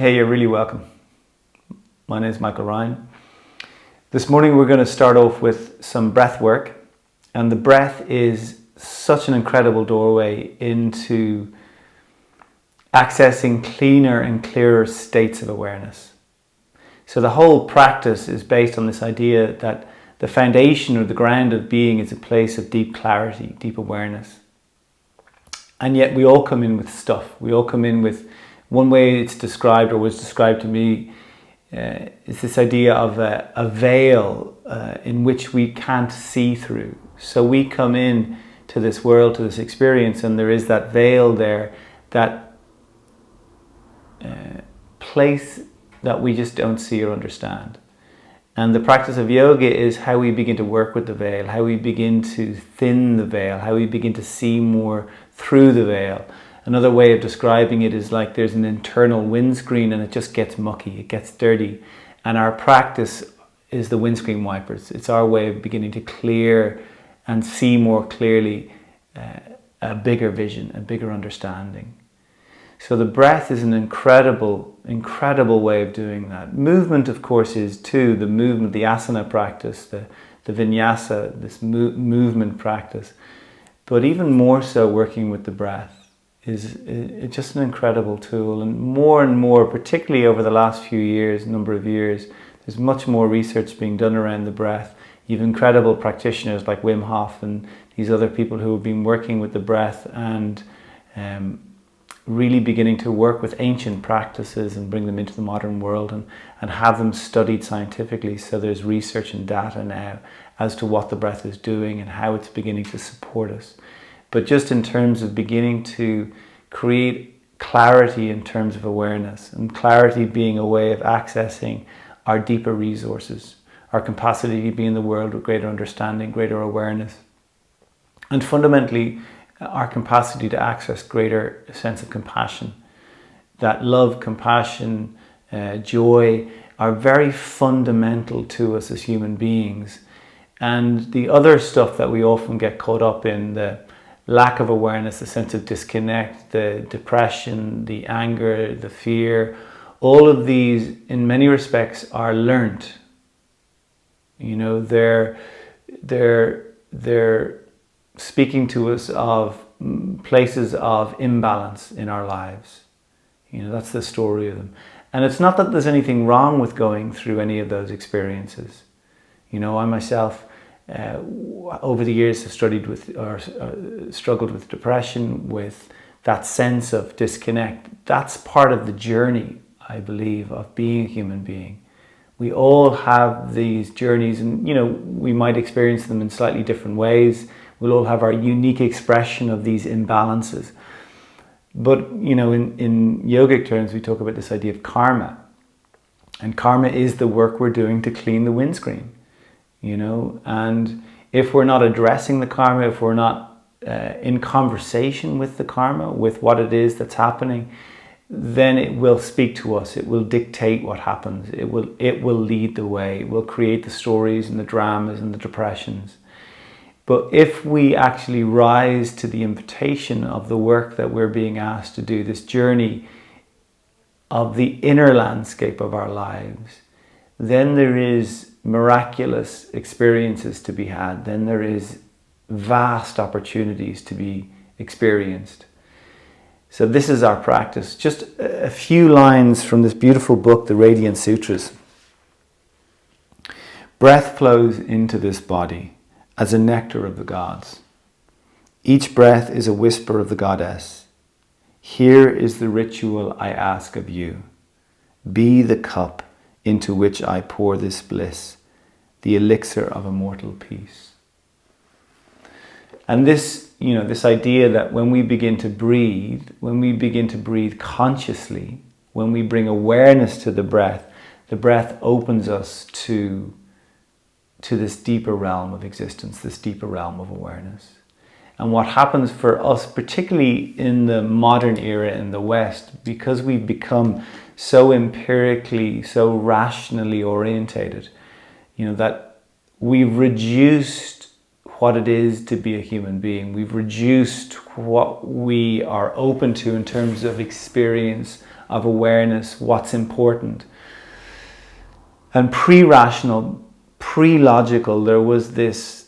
Hey, you're really welcome. My name is Michael Ryan. This morning we're going to start off with some breath work, and the breath is such an incredible doorway into accessing cleaner and clearer states of awareness. So the whole practice is based on this idea that the foundation or the ground of being is a place of deep clarity, deep awareness. And yet we all come in with stuff. We all come in with, one way it's described or was described to me, is this idea of a veil in which we can't see through. So we come in to this world, to this experience, and there is that veil there, that place that we just don't see or understand. And the practice of yoga is how we begin to work with the veil, how we begin to thin the veil, how we begin to see more through the veil. Another way of describing it is like there's an internal windscreen and it just gets mucky, it gets dirty. And our practice is the windscreen wipers. It's our way of beginning to clear and see more clearly a bigger vision, a bigger understanding. So the breath is an incredible, incredible way of doing that. Movement, of course, is too. The movement, the asana practice, the vinyasa, this movement practice. But even more so, working with the breath is just an incredible tool. And more, particularly over the last few years, number of years, there's much more research being done around the breath. You have incredible practitioners like Wim Hof and these other people who have been working with the breath and really beginning to work with ancient practices and bring them into the modern world and have them studied scientifically. So there's research and data now as to what the breath is doing and how it's beginning to support us. But just in terms of beginning to create clarity in terms of awareness, and clarity being a way of accessing our deeper resources, our capacity to be in the world with greater understanding, greater awareness, and fundamentally our capacity to access greater sense of compassion. That love, compassion, joy are very fundamental to us as human beings. And the other stuff that we often get caught up in, the lack of awareness, the sense of disconnect, the depression, the anger, the fear, all of these in many respects are learnt. You know, they're speaking to us of places of imbalance in our lives. You know, that's the story of them. And it's not that there's anything wrong with going through any of those experiences. You know, I myself, over the years have struggled with depression, with that sense of disconnect. That's part of the journey, I believe, of being a human being. We all have these journeys, and you know, we might experience them in slightly different ways. We'll all have our unique expression of these imbalances. But you know, in yogic terms, we talk about this idea of karma. And karma is the work we're doing to clean the windscreen. You know, and if we're not addressing the karma, if we're not in conversation with the karma, with what it is that's happening, then it will speak to us. It will dictate what happens. It will lead the way. It will create the stories and the dramas and the depressions. But if we actually rise to the invitation of the work that we're being asked to do, this journey of the inner landscape of our lives, then there is miraculous experiences to be had. Then there is vast opportunities to be experienced. So this is our practice. Just a few lines from this beautiful book, the Radiant Sutras. Breath flows into this body as a nectar of the gods. Each breath is a whisper of the goddess. Here is the ritual I ask of you. Be the cup into which I pour this bliss, the elixir of immortal peace. And this, you know, this idea that when we begin to breathe consciously, when we bring awareness to the breath opens us to this deeper realm of existence, this deeper realm of awareness. And what happens for us, particularly in the modern era in the West, because we've become so empirically, so rationally orientated, you know, that we've reduced what it is to be a human being. We've reduced what we are open to in terms of experience of awareness, what's important. And pre-rational, pre-logical, there was this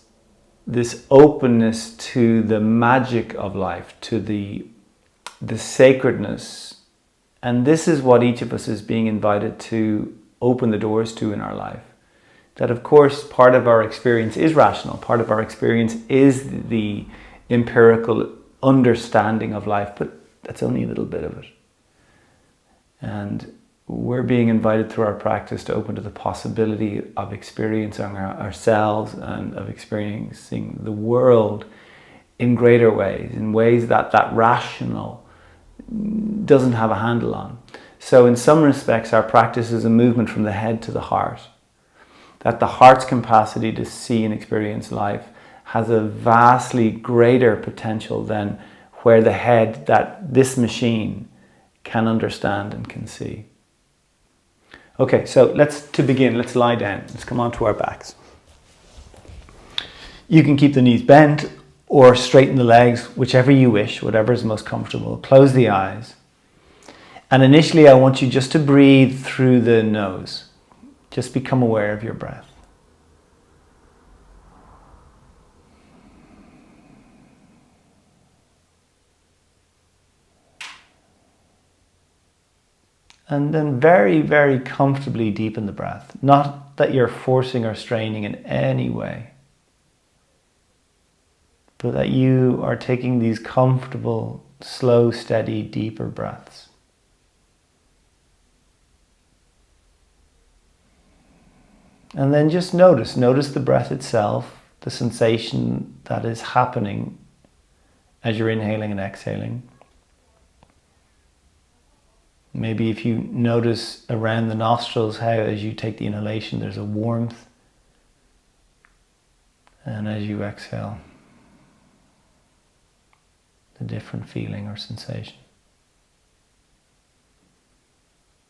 openness to the magic of life, to the sacredness. And this is what each of us is being invited to open the doors to in our life. That, of course, part of our experience is rational. Part of our experience is the empirical understanding of life, but that's only a little bit of it. And we're being invited through our practice to open to the possibility of experiencing ourselves and of experiencing the world in greater ways, in ways that rational doesn't have a handle on. So in some respects, our practice is a movement from the head to the heart. That the heart's capacity to see and experience life has a vastly greater potential than where the head, that this machine, can understand and can see. Okay, so to begin, let's lie down. Let's come onto our backs. You can keep the knees bent or straighten the legs, whichever you wish, whatever is most comfortable. Close the eyes. And initially, I want you just to breathe through the nose. Just become aware of your breath. And then very, very comfortably deepen the breath. Not that you're forcing or straining in any way, but that you are taking these comfortable, slow, steady, deeper breaths. And then just notice the breath itself, the sensation that is happening as you're inhaling and exhaling. Maybe if you notice around the nostrils how as you take the inhalation there's a warmth, and as you exhale, a different feeling or sensation.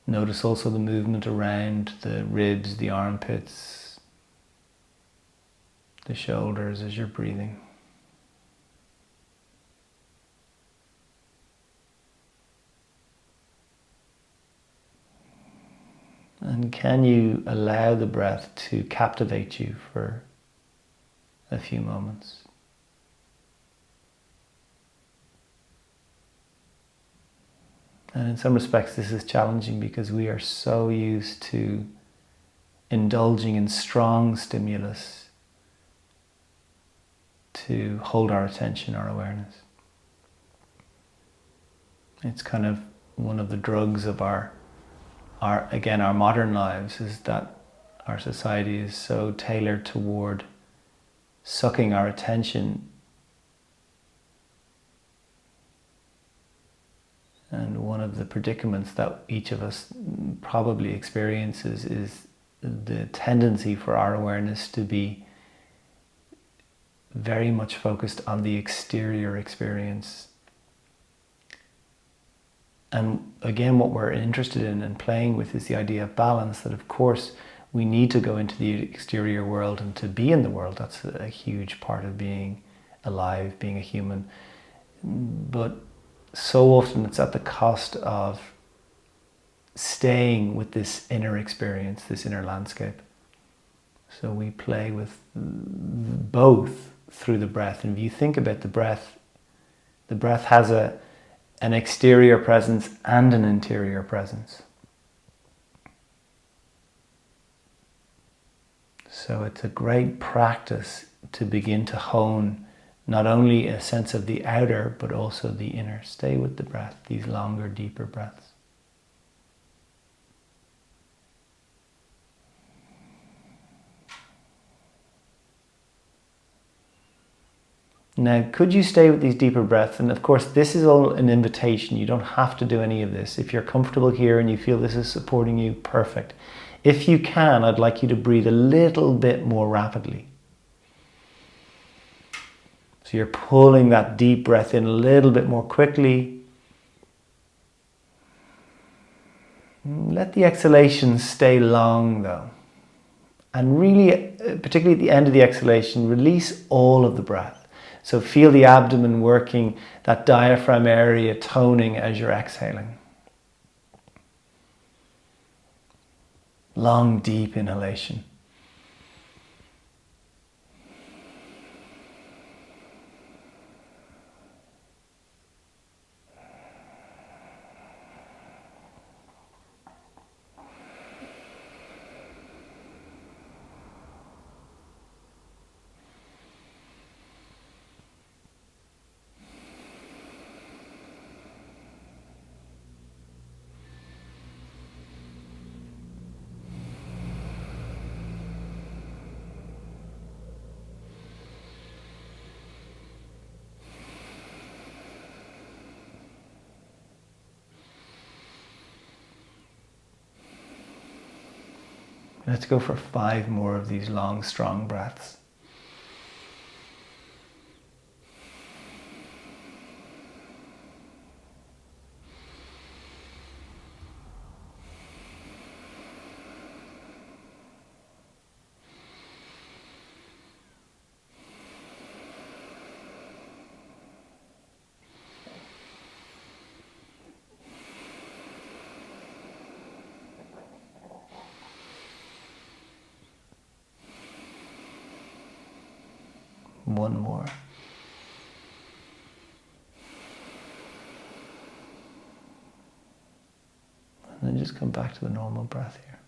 Notice also the movement around the ribs, the armpits, the shoulders as you're breathing. And can you allow the breath to captivate you for a few moments? And in some respects this is challenging because we are so used to indulging in strong stimulus to hold our attention, our awareness. It's kind of one of the drugs of our modern lives, is that our society is so tailored toward sucking our attention. And one of the predicaments that each of us probably experiences is the tendency for our awareness to be very much focused on the exterior experience. And again, what we're interested in and playing with is the idea of balance, that of course we need to go into the exterior world and to be in the world. That's a huge part of being alive, being a human. But so often it's at the cost of staying with this inner experience, this inner landscape. So we play with both through the breath. And if you think about the breath has an exterior presence and an interior presence. So it's a great practice to begin to hone not only a sense of the outer, but also the inner. Stay with the breath, these longer, deeper breaths. Now, could you stay with these deeper breaths? And of course, this is all an invitation. You don't have to do any of this. If you're comfortable here and you feel this is supporting you, perfect. If you can, I'd like you to breathe a little bit more rapidly. So you're pulling that deep breath in a little bit more quickly. Let the exhalation stay long though. And really, particularly at the end of the exhalation, release all of the breath. So feel the abdomen working, that diaphragm area toning as you're exhaling. Long, deep inhalation. Let's go for 5 more of these long, strong breaths. One more. And then just come back to the normal breath here.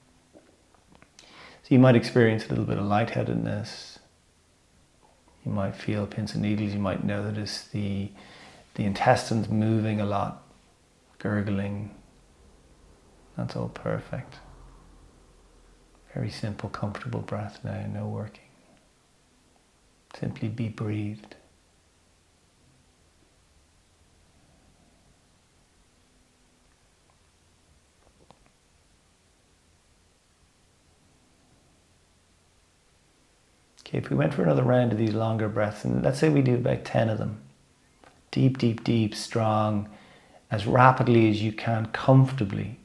So you might experience a little bit of lightheadedness. You might feel pins and needles. You might notice the intestines moving a lot, gurgling. That's all perfect. Very simple, comfortable breath now, no working. Simply be breathed. Okay, if we went for another round of these longer breaths, and let's say we do about 10 of them. Deep, deep, deep, strong, as rapidly as you can, comfortably.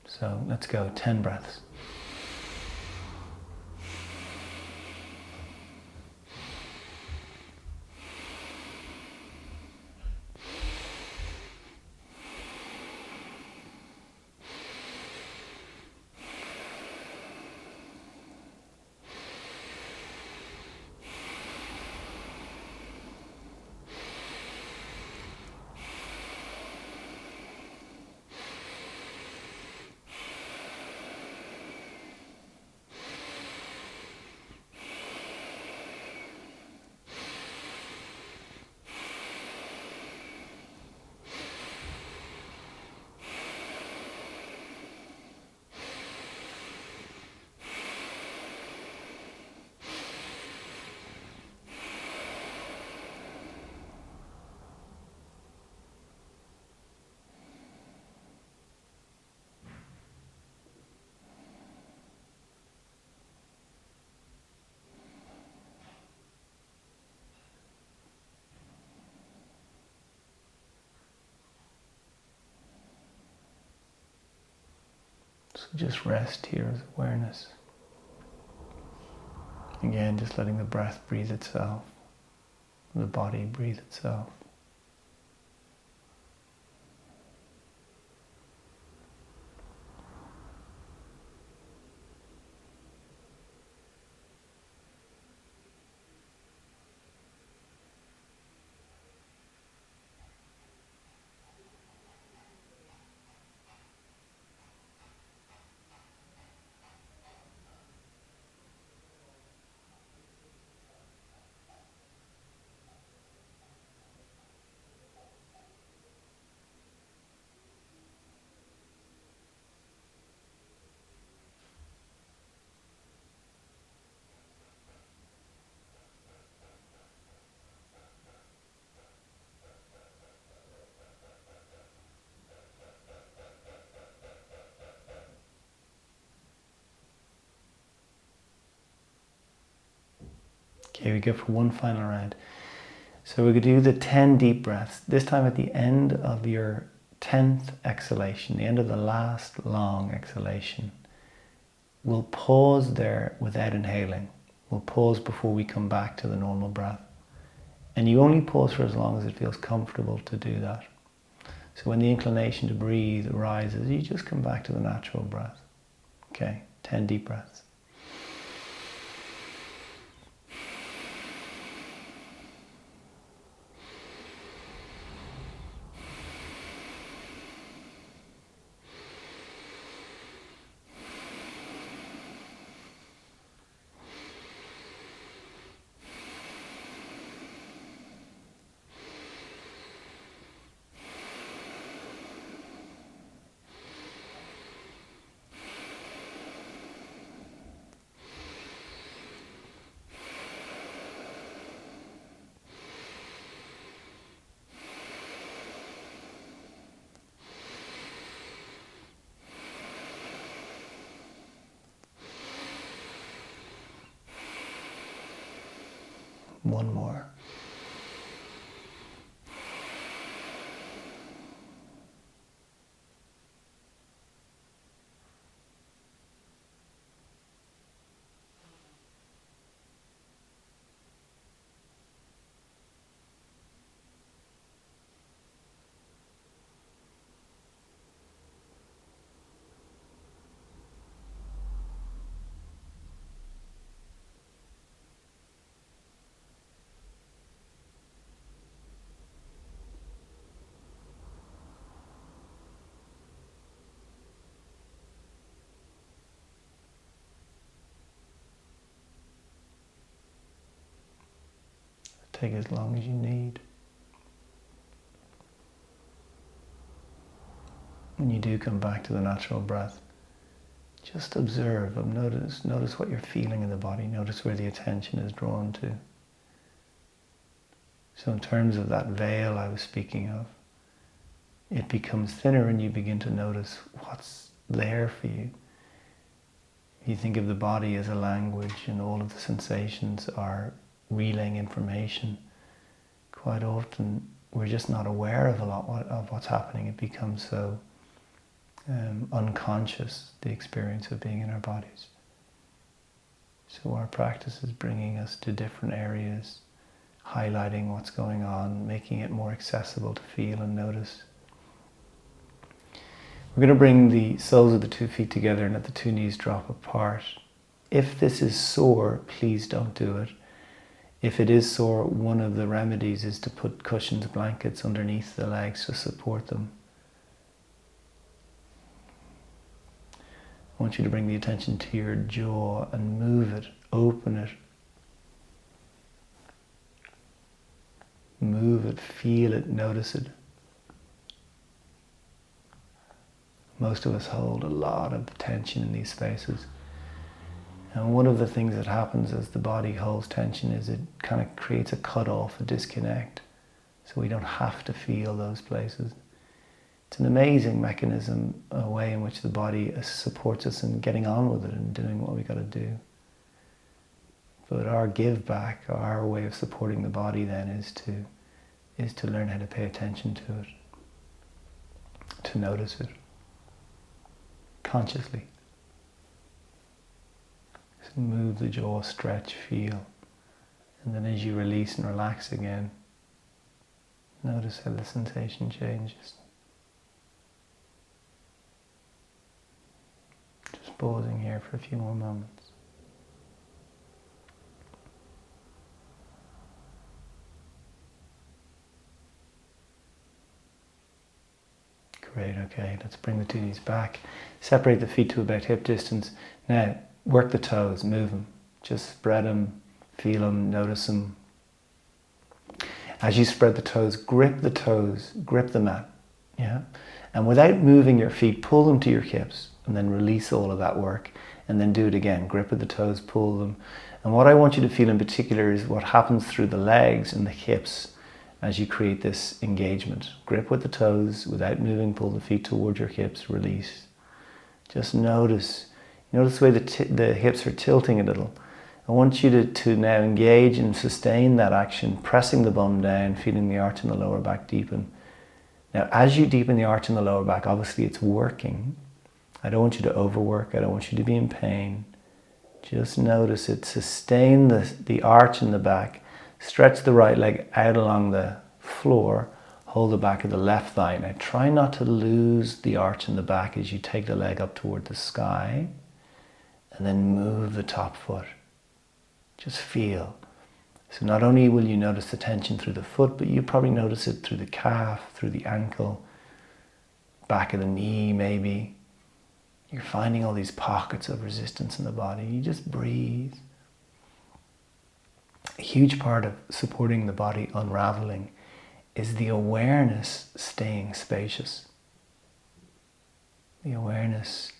So let's go, 10 breaths. So just rest here as awareness. Again, just letting the breath breathe itself, the body breathe itself. Okay, we go for one final round. So we're going to do the 10 deep breaths. This time at the end of your 10th exhalation, the end of the last long exhalation, we'll pause there without inhaling. We'll pause before we come back to the normal breath. And you only pause for as long as it feels comfortable to do that. So when the inclination to breathe arises, you just come back to the natural breath. Okay, 10 deep breaths. One more. Take as long as you need. When you do come back to the natural breath, just observe and notice what you're feeling in the body. Notice where the attention is drawn to. So in terms of that veil I was speaking of, it becomes thinner and you begin to notice what's there for you. You think of the body as a language and all of the sensations are relaying information. Quite often we're just not aware of a lot of what's happening. It becomes so unconscious, the experience of being in our bodies. So our practice is bringing us to different areas, highlighting what's going on, making it more accessible to feel and notice. We're going to bring the soles of the 2 feet together and let the 2 knees drop apart. If this is sore, please don't do it. If it is sore, one of the remedies is to put cushions, blankets underneath the legs to support them. I want you to bring the attention to your jaw and move it, open it. Move it, feel it, notice it. Most of us hold a lot of tension in these spaces. And one of the things that happens as the body holds tension is it kind of creates a cut-off, a disconnect. So we don't have to feel those places. It's an amazing mechanism, a way in which the body supports us in getting on with it and doing what we got to do. But our give back, our way of supporting the body then is to learn how to pay attention to it, to notice it consciously. So move the jaw, stretch, feel, and then as you release and relax again, notice how the sensation changes. Just pausing here for a few more moments. Great, okay, let's bring the 2 knees back. Separate the feet to about hip distance. Now, work the toes, move them. Just spread them, feel them, notice them. As you spread the toes, grip the mat. Yeah? And without moving your feet, pull them to your hips and then release all of that work and then do it again. Grip at the toes, pull them. And what I want you to feel in particular is what happens through the legs and the hips as you create this engagement. Grip with the toes, without moving, pull the feet toward your hips, release. Just notice the way the hips are tilting a little. I want you to now engage and sustain that action, pressing the bum down, feeling the arch in the lower back deepen. Now, as you deepen the arch in the lower back, obviously it's working. I don't want you to overwork. I don't want you to be in pain. Just notice it. Sustain the arch in the back. Stretch the right leg out along the floor. Hold the back of the left thigh. Now try not to lose the arch in the back as you take the leg up toward the sky. and then move the top foot. Just feel. So not only will you notice the tension through the foot, but you probably notice it through the calf, through the ankle, back of the knee maybe. You're finding all these pockets of resistance in the body. You just breathe. A huge part of supporting the body unraveling is the awareness staying spacious. The awareness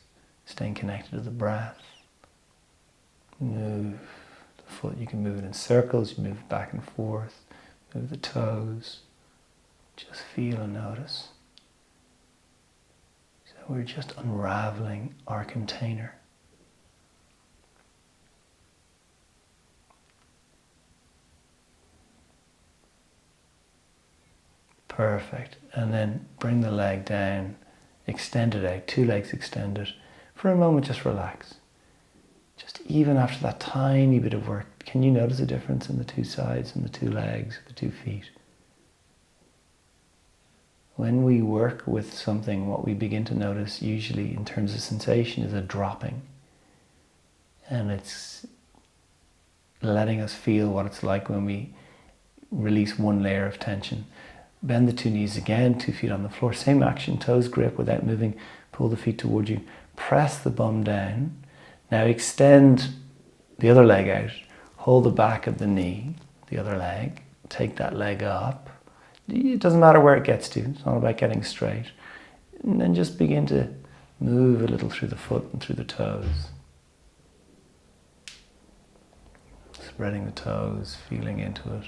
staying connected to the breath. Move the foot. You can move it in circles. You move it back and forth. Move the toes. Just feel and notice. So we're just unraveling our container. Perfect. And then bring the leg down, extend it out, 2 legs extended. For a moment, just relax. Just even after that tiny bit of work, can you notice a difference in the 2 sides and the 2 legs, the 2 feet? When we work with something, what we begin to notice usually in terms of sensation is a dropping. And it's letting us feel what it's like when we release one layer of tension. Bend the 2 knees again, 2 feet on the floor. Same action, toes grip without moving. Pull the feet towards you. Press the bum down. Now extend the other leg out. Hold the back of the knee, the other leg. Take that leg up. It doesn't matter where it gets to. It's not about getting straight. And then just begin to move a little through the foot and through the toes. Spreading the toes, feeling into it.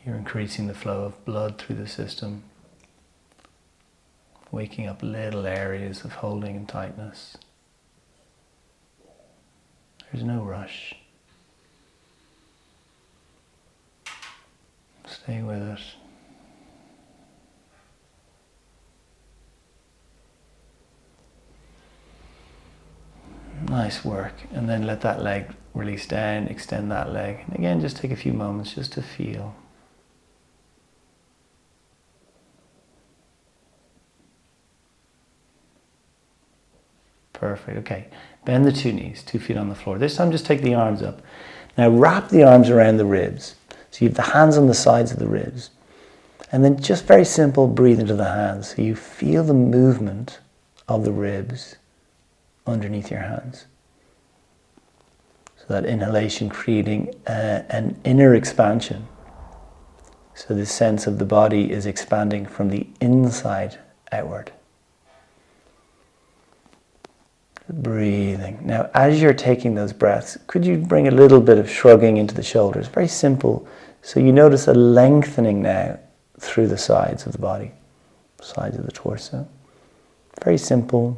You're increasing the flow of blood through the system, waking up little areas of holding and tightness. There's no rush. Stay with it. Nice work. And then let that leg release down, extend that leg. And again, just take a few moments just to feel. Perfect. Okay. Bend the 2 knees, 2 feet on the floor. This time just take the arms up. Now wrap the arms around the ribs. So you have the hands on the sides of the ribs. And then just very simple, breathe into the hands. So you feel the movement of the ribs underneath your hands. So that inhalation creating an inner expansion. So this sense of the body is expanding from the inside outward. Breathing. Now, as you're taking those breaths, could you bring a little bit of shrugging into the shoulders? Very simple. So you notice a lengthening now through the sides of the body, sides of the torso. Very simple.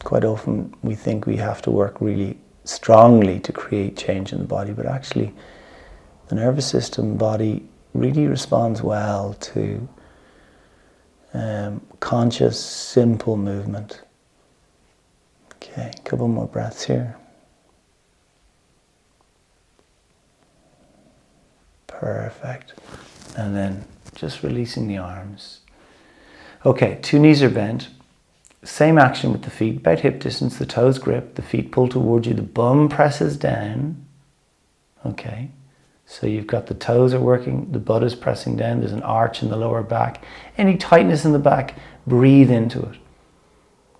Quite often we think we have to work really strongly to create change in the body, but actually the nervous system, body really responds well to conscious, simple movement. Okay, a couple more breaths here. Perfect. And then just releasing the arms. Okay, 2 knees are bent. Same action with the feet, about hip distance, the toes grip, the feet pull towards you, the bum presses down. Okay. So you've got the toes are working, the butt is pressing down, there's an arch in the lower back. Any tightness in the back, breathe into it.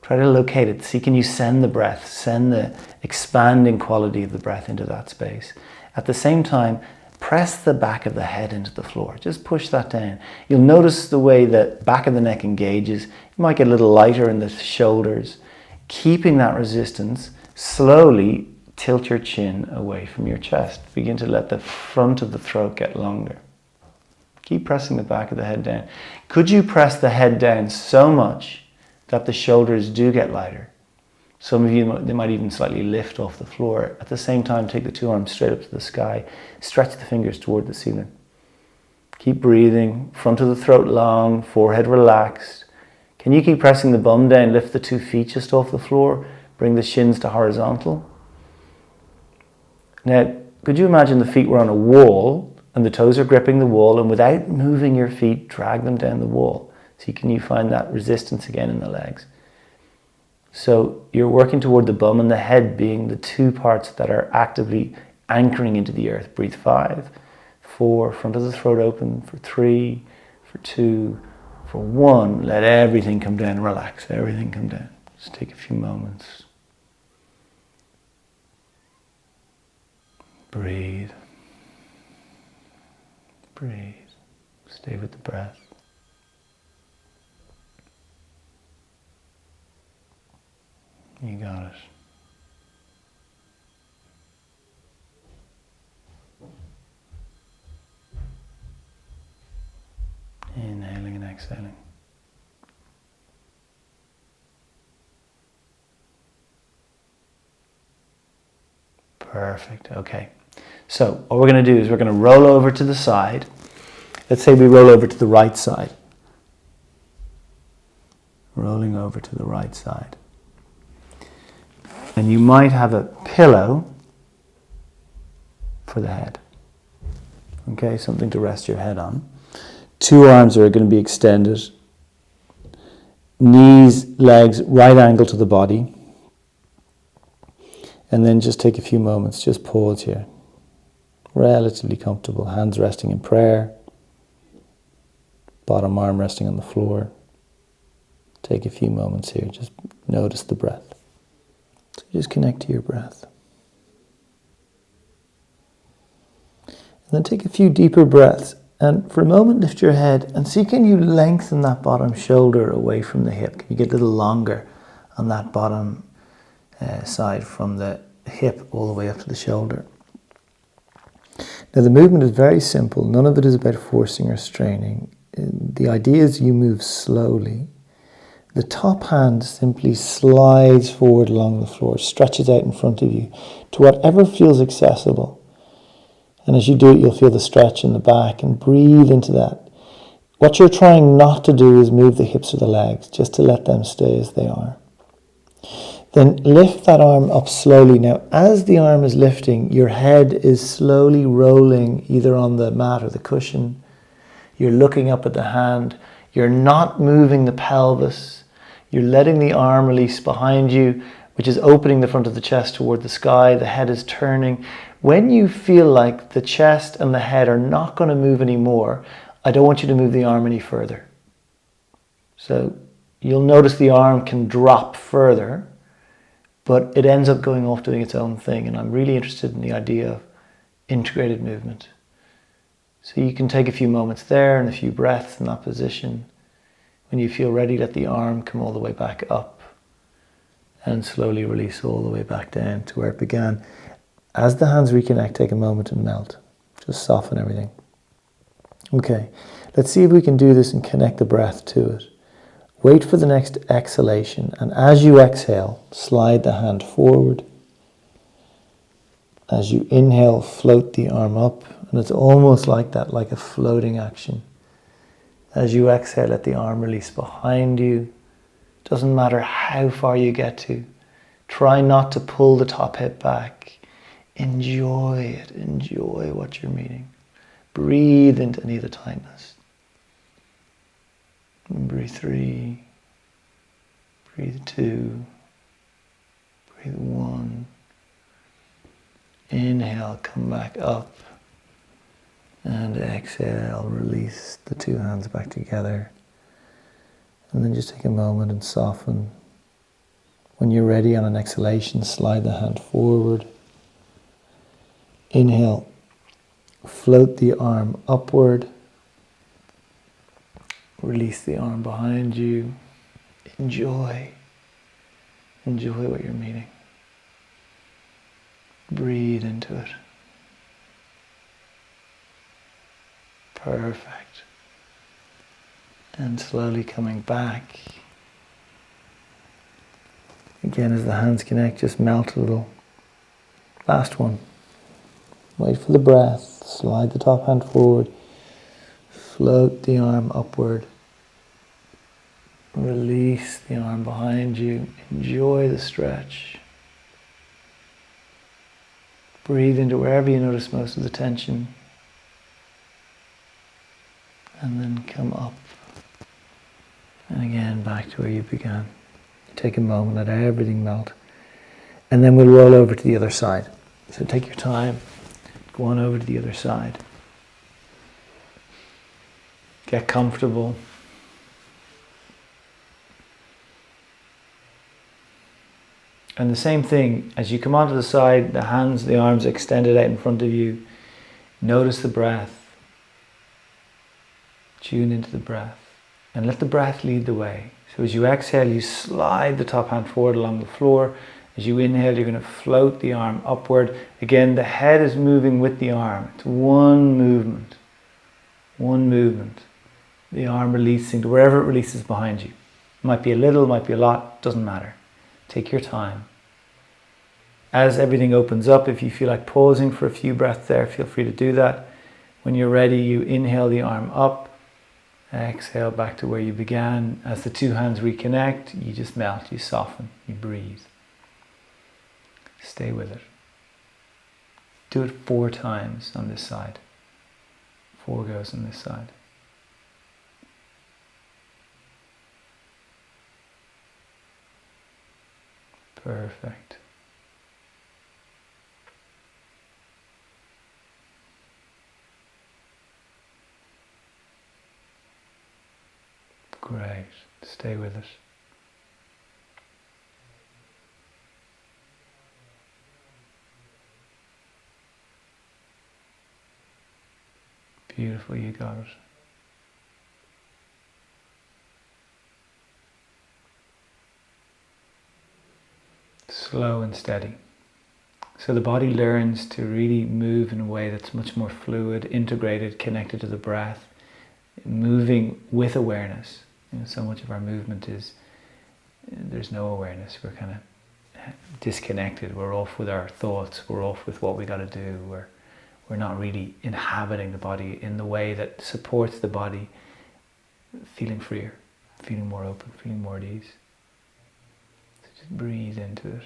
Try to locate it. See, can you send the breath, send the expanding quality of the breath into that space. At the same time, press the back of the head into the floor. Just push that down. You'll notice the way the back of the neck engages. You might get a little lighter in the shoulders. Keeping that resistance, slowly tilt your chin away from your chest. Begin to let the front of the throat get longer. Keep pressing the back of the head down. Could you press the head down so much that the shoulders do get lighter? Some of you, they might even slightly lift off the floor. At the same time, take the 2 arms straight up to the sky. Stretch the fingers toward the ceiling. Keep breathing. Front of the throat long, forehead relaxed. Can you keep pressing the bum down? Lift the 2 feet just off the floor. Bring the shins to horizontal. Now, could you imagine the feet were on a wall And the toes are gripping the wall, and without moving your feet, drag them down the wall. So can you find that resistance again in the legs? So you're working toward the bum and the head being the two parts that are actively anchoring into the earth. Breathe 5, 4, front of the throat open for 3, for 2, for 1. Let everything come down, relax, everything come down. Just take a few moments. Breathe. Breathe. Stay with the breath. You got it. Inhaling and exhaling. Perfect. Okay. So what we're going to do is we're going to roll over to the side. Let's say we roll over to the right side. Rolling over to the right side. And you might have a pillow for the head. Okay, something to rest your head on. 2 arms are going to be extended. Knees, legs, right angle to the body. And then just take a few moments, just pause here. Relatively comfortable, hands resting in prayer. Bottom arm resting on the floor. Take a few moments here, just notice the breath. So just connect to your breath. And then take a few deeper breaths. And for a moment, lift your head and see, can you lengthen that bottom shoulder away from the hip? Can you get a little longer on that bottom side from the hip all the way up to the shoulder? Now the movement is very simple. None of it is about forcing or straining. The idea is you move slowly. The top hand simply slides forward along the floor, stretches out in front of you to whatever feels accessible. And as you do it, you'll feel the stretch in the back and breathe into that. What you're trying not to do is move the hips or the legs, just to let them stay as they are. Then lift that arm up slowly. Now, as the arm is lifting, your head is slowly rolling either on the mat or the cushion. You're looking up at the hand. You're not moving the pelvis. You're letting the arm release behind you, which is opening the front of the chest toward the sky. The head is turning. When you feel like the chest and the head are not going to move anymore, I don't want you to move the arm any further. So you'll notice the arm can drop further, but it ends up going off doing its own thing. And I'm really interested in the idea of integrated movement. So you can take a few moments there and a few breaths in that position. When you feel ready, let the arm come all the way back up and slowly release all the way back down to where it began. As the hands reconnect, take a moment and melt. Just soften everything. Okay, let's see if we can do this and connect the breath to it. Wait for the next exhalation, and as you exhale, slide the hand forward. As you inhale, float the arm up, and it's almost like that, like a floating action. As you exhale, let the arm release behind you. Doesn't matter how far you get to. Try not to pull the top hip back. Enjoy it. Enjoy what you're meeting. Breathe into any of the tightness. And breathe 3. Breathe 2. Breathe 1. Inhale, come back up. And exhale, release the 2 hands back together. And then just take a moment and soften. When you're ready on an exhalation, slide the hand forward. Inhale, float the arm upward. Release the arm behind you. Enjoy. Enjoy what you're meeting. Breathe into it. Perfect. And slowly coming back. Again, as the hands connect, just melt a little. Last one. Wait for the breath. Slide the top hand forward. Float the arm upward. Release the arm behind you. Enjoy the stretch. Breathe into wherever you notice most of the tension. And then come up. And again, back to where you began. Take a moment, let everything melt. And then we'll roll over to the other side. So take your time. Go on over to the other side. Get comfortable. And the same thing, as you come onto the side, the hands, the arms extended out in front of you. Notice the breath. Tune into the breath. And let the breath lead the way. So as you exhale, you slide the top hand forward along the floor. As you inhale, you're going to float the arm upward. Again, the head is moving with the arm. It's one movement. One movement. The arm releasing to wherever it releases behind you. It might be a little, might be a lot, doesn't matter. Take your time. As everything opens up, if you feel like pausing for a few breaths there, feel free to do that. When you're ready, you inhale the arm up. Exhale back to where you began. As the two hands reconnect, you just melt, you soften, you breathe. Stay with it. Do it 4 times on this side. 4 goes on this side. Perfect. Great. Stay with it. Beautiful, you got it. Slow and steady. So the body learns to really move in a way that's much more fluid, integrated, connected to the breath, moving with awareness. You know, so much of our movement is, there's no awareness. We're kind of disconnected. We're off with our thoughts. We're off with what we got to do. We're not really inhabiting the body in the way that supports the body feeling freer, feeling more open, feeling more at ease. So just breathe into it.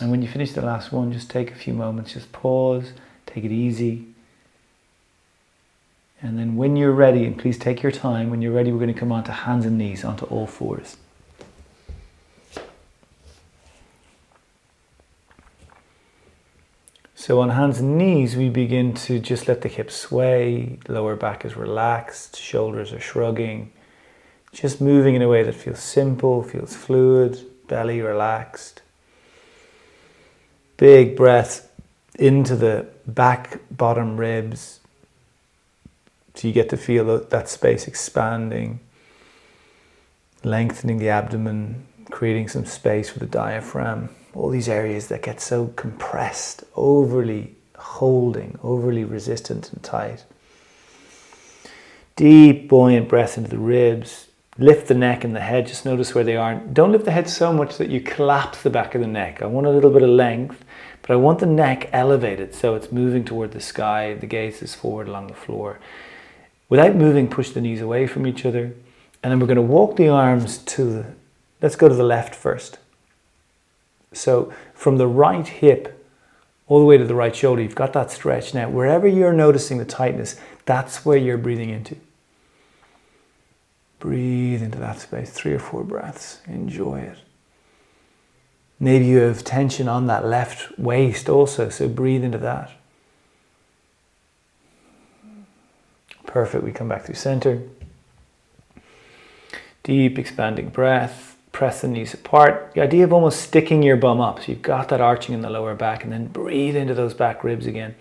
And when you finish the last one, just take a few moments, just pause, take it easy. And then when you're ready, and please take your time, when you're ready, we're going to come onto hands and knees, onto all 4s. So on hands and knees, we begin to just let the hips sway, lower back is relaxed, shoulders are shrugging, just moving in a way that feels simple, feels fluid, belly relaxed. Big breath into the back, bottom ribs. So you get to feel that space expanding, lengthening the abdomen, creating some space for the diaphragm. All these areas that get so compressed, overly holding, overly resistant and tight. Deep, buoyant breath into the ribs. Lift the neck and the head, just notice where they are. Don't lift the head so much that you collapse the back of the neck. I want a little bit of length, but I want the neck elevated so it's moving toward the sky, the gaze is forward along the floor. Without moving, push the knees away from each other. And then we're going to walk the arms let's go to the left first. So from the right hip all the way to the right shoulder, you've got that stretch. Now, wherever you're noticing the tightness, that's where you're breathing into. Breathe into that space, 3 or 4 breaths. Enjoy it. Maybe you have tension on that left waist also, so breathe into that. Perfect, we come back through center. Deep expanding breath. Press the knees apart. The idea of almost sticking your bum up. So you've got that arching in the lower back, and then breathe into those back ribs again.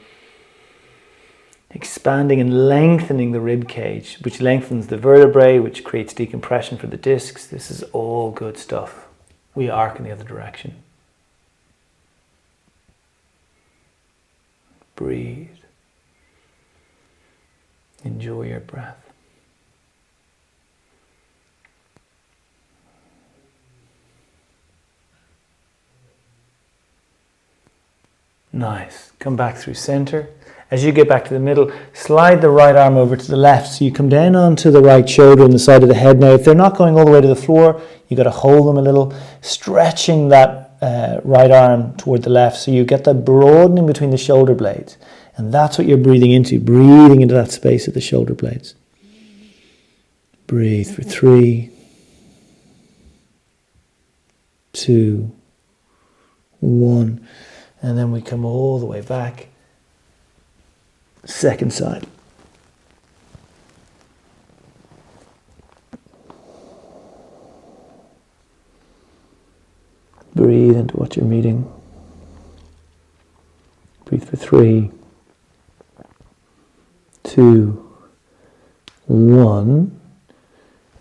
Expanding and lengthening the rib cage, which lengthens the vertebrae, which creates decompression for the discs. This is all good stuff. We arc in the other direction. Breathe. Enjoy your breath. Nice. Come back through center. As you get back to the middle, slide the right arm over to the left. So you come down onto the right shoulder on the side of the head. Now, if they're not going all the way to the floor, you got to hold them a little, stretching that right arm toward the left, so you get that broadening between the shoulder blades, and that's what you're breathing into that space of the shoulder blades. Breathe for 3, 2, 1, and then we come all the way back. Second side. Breathe into what you're meeting. Breathe for 3, 2, 1.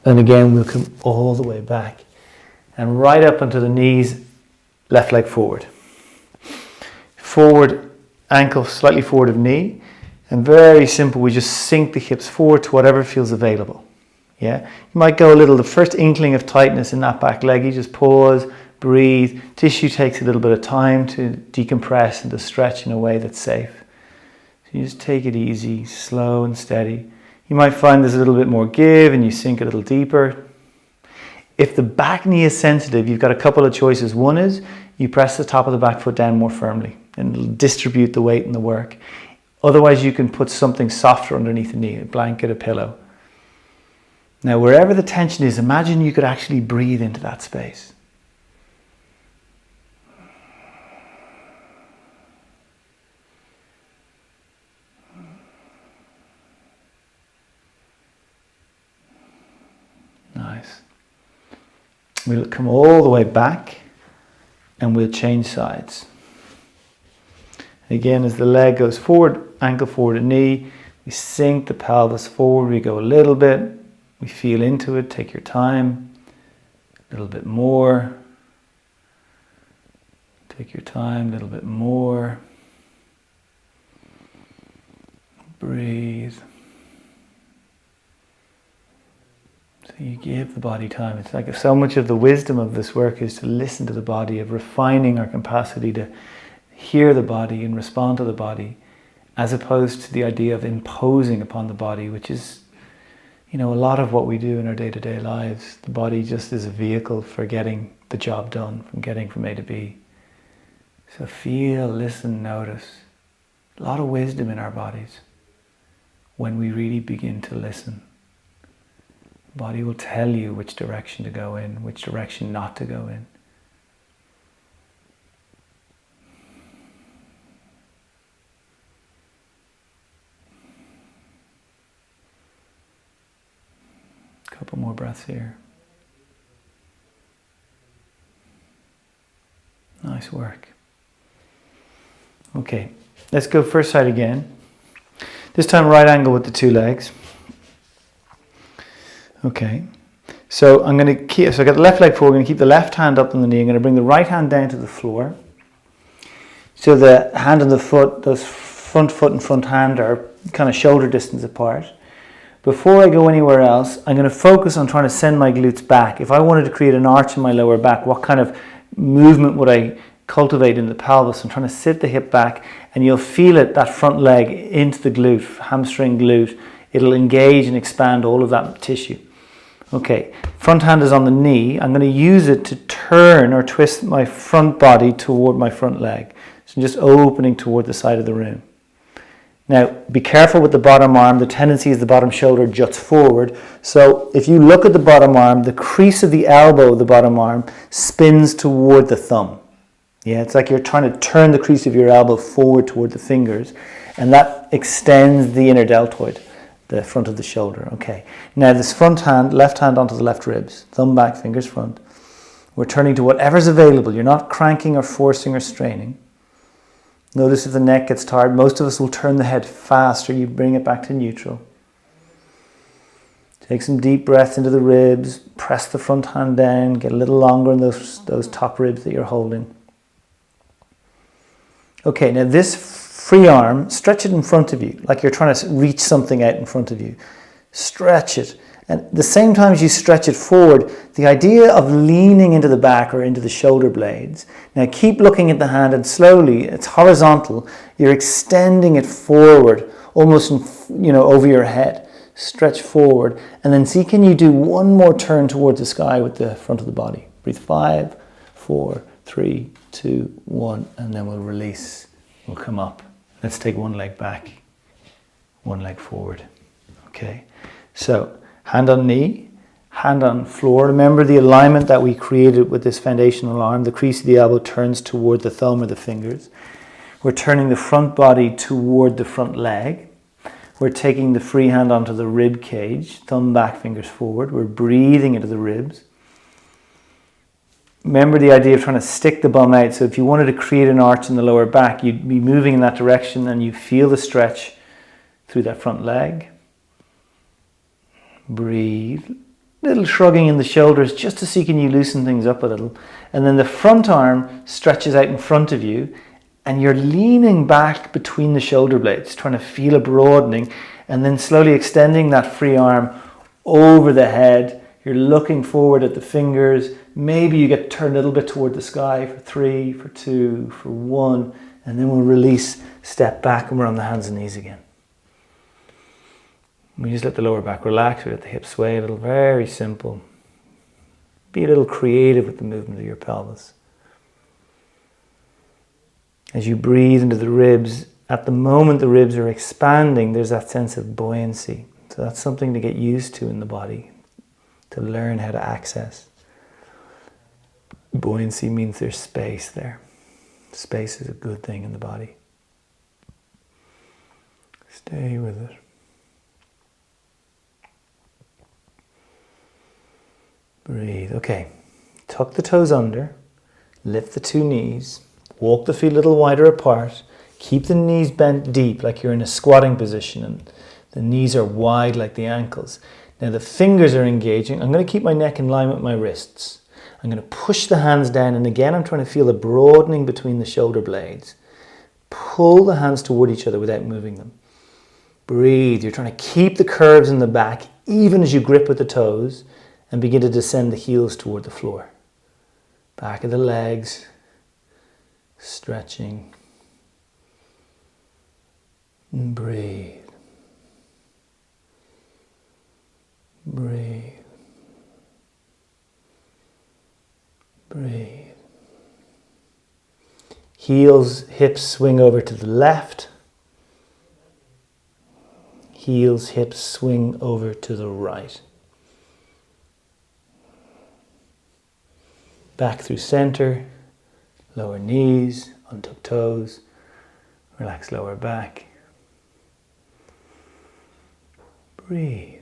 And again, we'll come all the way back and right up onto the knees, left leg forward. Forward ankle, slightly forward of knee. And very simple, we just sink the hips forward to whatever feels available. Yeah, you might go a little, the first inkling of tightness in that back leg, you just pause, breathe. Tissue takes a little bit of time to decompress and to stretch in a way that's safe. So you just take it easy, slow and steady. You might find there's a little bit more give and you sink a little deeper. If the back knee is sensitive, you've got a couple of choices. One is you press the top of the back foot down more firmly and it'll distribute the weight and the work. Otherwise, you can put something softer underneath the knee, a blanket, a pillow. Now, wherever the tension is, imagine you could actually breathe into that space. Nice. We'll come all the way back and we'll change sides. Again, as the leg goes forward, ankle forward and knee, we sink the pelvis forward, we go a little bit, we feel into it, take your time, a little bit more, take your time, a little bit more, breathe. So you give the body time. It's like so much of the wisdom of this work is to listen to the body, of refining our capacity to hear the body and respond to the body, as opposed to the idea of imposing upon the body, which is, a lot of what we do in our day-to-day lives. The body just is a vehicle for getting the job done, from getting from A to B. So feel, listen, notice. A lot of wisdom in our bodies when we really begin to listen. The body will tell you which direction to go in, which direction not to go in. Couple more breaths here. Nice work. Okay, let's go first side again. This time right angle with the two legs. Okay, so I'm going to so I got the left leg forward, I'm going to keep the left hand up on the knee, I'm going to bring the right hand down to the floor. So the hand and the foot, those front foot and front hand are kind of shoulder distance apart. Before I go anywhere else, I'm going to focus on trying to send my glutes back. If I wanted to create an arch in my lower back, what kind of movement would I cultivate in the pelvis? I'm trying to sit the hip back, and you'll feel it, that front leg into the glute, hamstring glute. It'll engage and expand all of that tissue. Okay, front hand is on the knee. I'm going to use it to turn or twist my front body toward my front leg. So I'm just opening toward the side of the room. Now, be careful with the bottom arm. The tendency is the bottom shoulder juts forward. So if you look at the bottom arm, the crease of the elbow of the bottom arm spins toward the thumb. Yeah, it's like you're trying to turn the crease of your elbow forward toward the fingers, and that extends the inner deltoid, the front of the shoulder. Okay. Now this front hand, left hand onto the left ribs, thumb back, fingers front. We're turning to whatever's available. You're not cranking or forcing or straining. Notice if the neck gets tired. Most of us will turn the head faster. You bring it back to neutral. Take some deep breaths into the ribs. Press the front hand down. Get a little longer in those top ribs that you're holding. Okay, now this free arm, stretch it in front of you, like you're trying to reach something out in front of you. Stretch it. And at the same time as you stretch it forward, the idea of leaning into the back or into the shoulder blades. Now keep looking at the hand, and slowly, it's horizontal, you're extending it forward, almost over your head. Stretch forward, and then see, can you do one more turn towards the sky with the front of the body? Breathe 5, 4, 3, 2, 1, and then we'll release. We'll come up. Let's take one leg back, one leg forward. Okay, so hand on knee, hand on floor. Remember the alignment that we created with this foundational arm. The crease of the elbow turns toward the thumb or the fingers. We're turning the front body toward the front leg. We're taking the free hand onto the rib cage, thumb back, fingers forward. We're breathing into the ribs. Remember the idea of trying to stick the bum out. So if you wanted to create an arch in the lower back, you'd be moving in that direction and you feel the stretch through that front leg. Breathe. Little shrugging in the shoulders just to see can you loosen things up a little. And then the front arm stretches out in front of you and you're leaning back between the shoulder blades, trying to feel a broadening and then slowly extending that free arm over the head. You're looking forward at the fingers. Maybe you get turned a little bit toward the sky for 3, for 2, for 1, and then we'll release, step back, and we're on the hands and knees again. We just let the lower back relax, we let the hips sway a little, very simple. Be a little creative with the movement of your pelvis. As you breathe into the ribs, at the moment the ribs are expanding, there's that sense of buoyancy. So that's something to get used to in the body, to learn how to access. Buoyancy means there's space there. Space is a good thing in the body. Stay with it. Breathe. Okay. Tuck the toes under. Lift the 2 knees. Walk the feet a little wider apart. Keep the knees bent deep like you're in a squatting position and the knees are wide like the ankles. Now the fingers are engaging. I'm going to keep my neck in line with my wrists. I'm going to push the hands down and again I'm trying to feel a broadening between the shoulder blades. Pull the hands toward each other without moving them. Breathe. You're trying to keep the curves in the back even as you grip with the toes and begin to descend the heels toward the floor. Back of the legs. Stretching. And breathe. Breathe. Breathe. Heels, hips swing over to the left. Heels, hips swing over to the right. Back through center. Lower knees, untuck toes. Relax lower back. Breathe.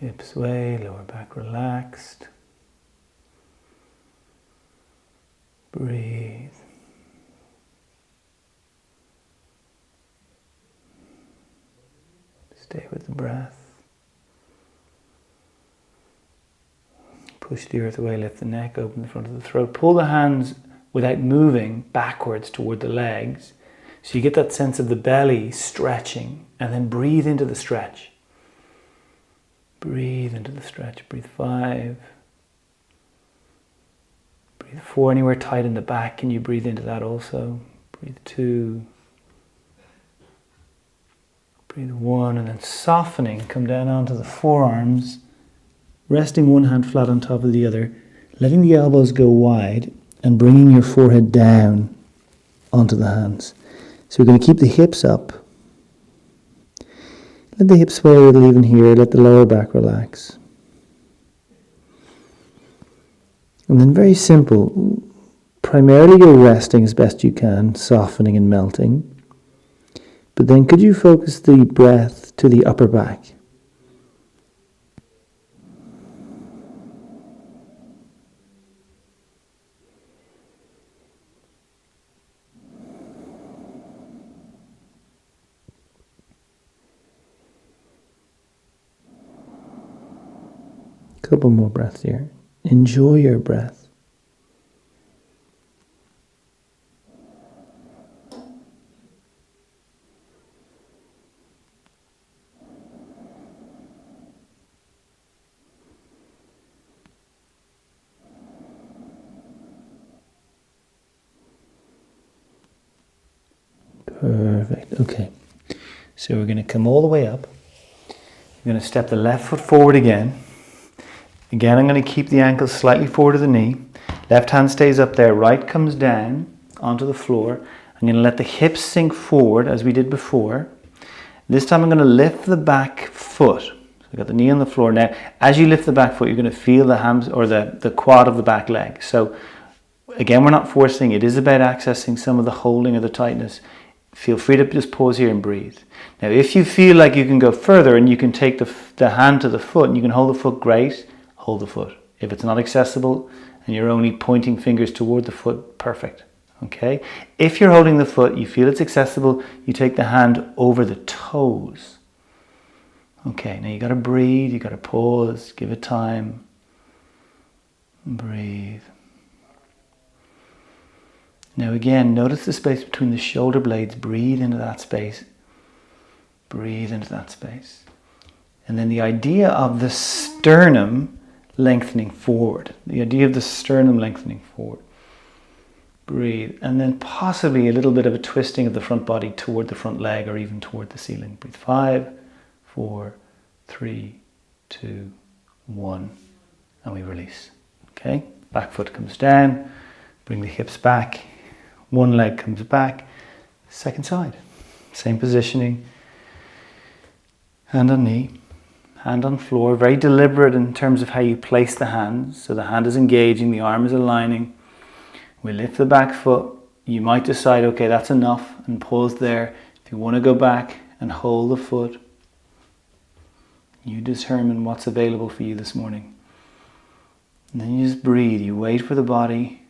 Hips sway, lower back relaxed. Breathe. Stay with the breath. Push the earth away, lift the neck, open the front of the throat. Pull the hands without moving backwards toward the legs. So you get that sense of the belly stretching and then breathe into the stretch. Breathe into the stretch. Breathe 5. Breathe 4. Anywhere tight in the back, can you breathe into that also? Breathe 2. Breathe 1 and then softening, come down onto the forearms. Resting one hand flat on top of the other, letting the elbows go wide and bringing your forehead down onto the hands. So we're going to keep the hips up. Let the hips sway a little even here, let the lower back relax. And then very simple, primarily you're resting as best you can, softening and melting. But then could you focus the breath to the upper back? Couple more breaths here. Enjoy your breath. Perfect. Okay. So we're going to come all the way up. We're going to step the left foot forward again. Again, I'm going to keep the ankle slightly forward of the knee. Left hand stays up there, right comes down onto the floor. I'm going to let the hips sink forward as we did before. This time I'm going to lift the back foot. So I've got the knee on the floor. Now, as you lift the back foot, you're going to feel the hams or the quad of the back leg. So again, we're not forcing. It is about accessing some of the holding or the tightness. Feel free to just pause here and breathe. Now, if you feel like you can go further and you can take the hand to the foot and you can hold the foot, great, hold the foot. If it's not accessible and you're only pointing fingers toward the foot, perfect. Okay? If you're holding the foot, you feel it's accessible, you take the hand over the toes. Okay, now you got to breathe, you got to pause, give it time. Breathe. Now again, notice the space between the shoulder blades. Breathe into that space. Breathe into that space. And then the idea of the sternum lengthening forward. The idea of the sternum lengthening forward. Breathe. And then possibly a little bit of a twisting of the front body toward the front leg or even toward the ceiling. Breathe. 5, 4, 3, 2, 1. And we release. Okay? Back foot comes down. Bring the hips back. One leg comes back. Second side. Same positioning. Hand on knee. Hand on floor. Very deliberate in terms of how you place the hands. So the hand is engaging, the arm is aligning. We lift the back foot. You might decide, okay, that's enough, and pause there. If you want to go back and hold the foot, you determine what's available for you this morning. And then you just breathe. You wait for the body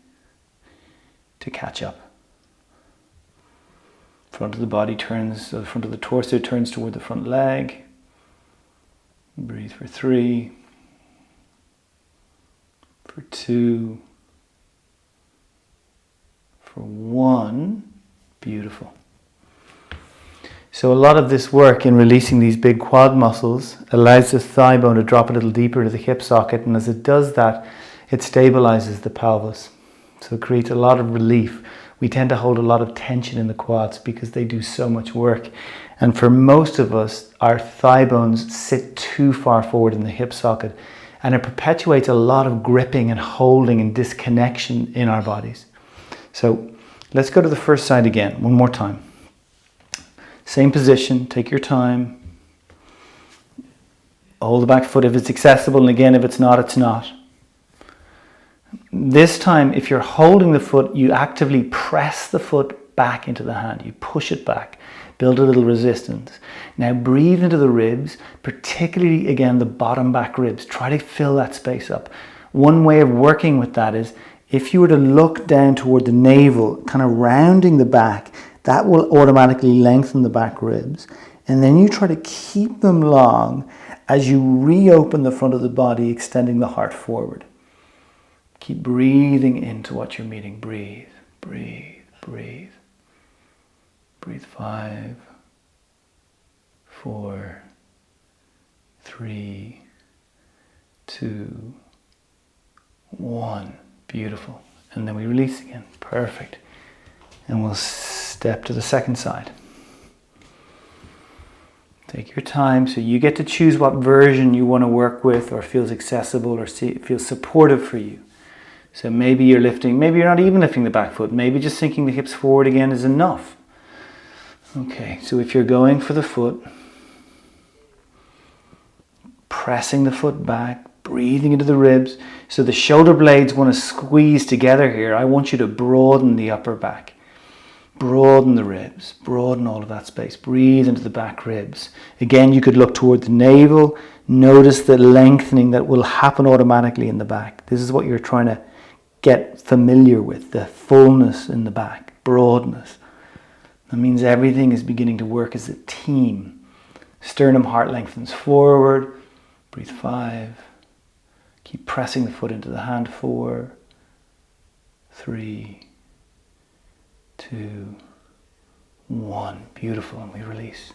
to catch up. Front of the body turns, the front of the torso turns toward the front leg. Breathe for 3, for 2, for 1. Beautiful. So a lot of this work in releasing these big quad muscles allows the thigh bone to drop a little deeper to the hip socket, and as it does that, it stabilizes the pelvis. So it creates a lot of relief. We tend to hold a lot of tension in the quads because they do so much work. And for most of us, our thigh bones sit too far forward in the hip socket, and it perpetuates a lot of gripping and holding and disconnection in our bodies. So let's go to the first side again, one more time. Same position, take your time. Hold the back foot if it's accessible, and again, if it's not, it's not. This time, if you're holding the foot, you actively press the foot back into the hand. You push it back, build a little resistance. Now breathe into the ribs, particularly, again, the bottom back ribs. Try to fill that space up. One way of working with that is, if you were to look down toward the navel, kind of rounding the back, that will automatically lengthen the back ribs. And then you try to keep them long as you reopen the front of the body, extending the heart forward. Keep breathing into what you're meeting. Breathe, breathe, breathe. Breathe. 5, 4, 3, 2, 1. Beautiful. And then we release again. Perfect. And we'll step to the second side. Take your time. So you get to choose what version you want to work with, or feels accessible, or feels supportive for you. So maybe you're lifting, maybe you're not even lifting the back foot. Maybe just sinking the hips forward again is enough. Okay, so if you're going for the foot, pressing the foot back, breathing into the ribs. So the shoulder blades want to squeeze together here. I want you to broaden the upper back. Broaden the ribs. Broaden all of that space. Breathe into the back ribs. Again, you could look toward the navel. Notice the lengthening that will happen automatically in the back. This is what you're trying to get familiar with. The fullness in the back. Broadness. That means everything is beginning to work as a team. Sternum heart lengthens forward. Breathe. 5. Keep pressing the foot into the hand. 4, 3, 2, 1. Beautiful. And we release.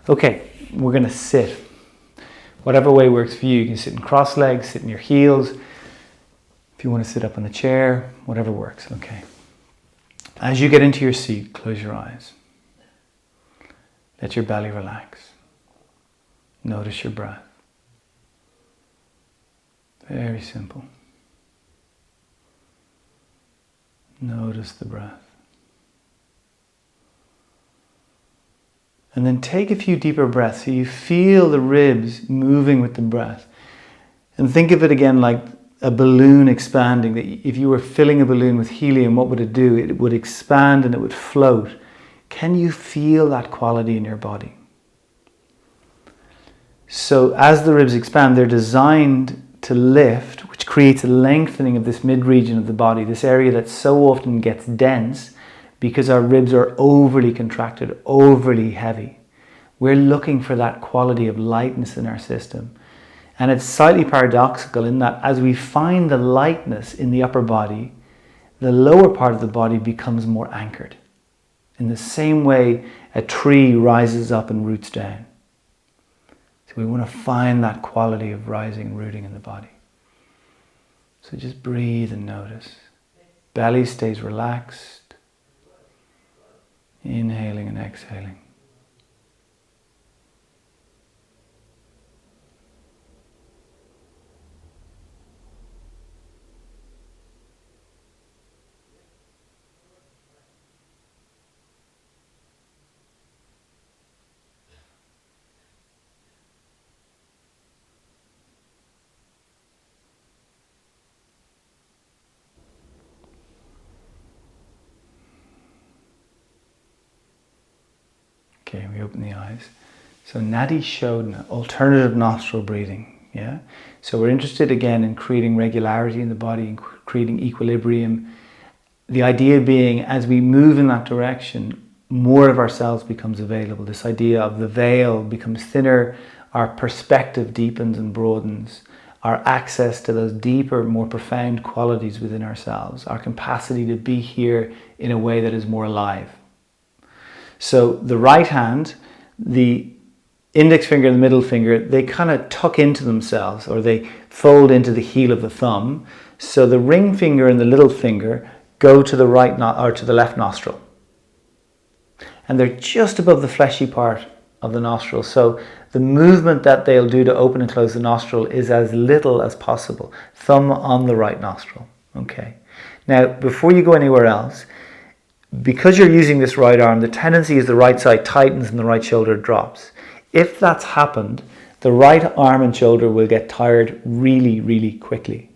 Okay, we're going to sit. Whatever way works for you. You can sit in cross legs, sit in your heels. If you want to sit up on a chair, whatever works. Okay. As you get into your seat, close your eyes. Let your belly relax. Notice your breath. Very simple. Notice the breath. And then take a few deeper breaths so you feel the ribs moving with the breath. And think of it again like a balloon expanding. That if you were filling a balloon with helium, what would it do? It would expand and it would float. Can you feel that quality in your body? So as the ribs expand, they're designed to lift, which creates a lengthening of this mid-region of the body, this area that so often gets dense because our ribs are overly contracted, overly heavy. We're looking for that quality of lightness in our system. And it's slightly paradoxical in that as we find the lightness in the upper body, the lower part of the body becomes more anchored. In the same way a tree rises up and roots down. So we want to find that quality of rising, rooting in the body. So just breathe and notice. Belly stays relaxed. Inhaling and exhaling. Okay, we open the eyes. So Nadi Shodhana, alternative nostril breathing. Yeah. So we're interested again in creating regularity in the body and creating equilibrium. The idea being, as we move in that direction, more of ourselves becomes available. This idea of the veil becomes thinner, our perspective deepens and broadens, our access to those deeper, more profound qualities within ourselves, our capacity to be here in a way that is more alive. So the right hand, the index finger and the middle finger, they kind of tuck into themselves, or they fold into the heel of the thumb. So the ring finger and the little finger go to the right or to the left nostril. And they're just above the fleshy part of the nostril. So the movement that they'll do to open and close the nostril is as little as possible. Thumb on the right nostril. Okay. Now, before you go anywhere else, because you're using this right arm, the tendency is the right side tightens and the right shoulder drops. If that's happened, the right arm and shoulder will get tired really, really quickly.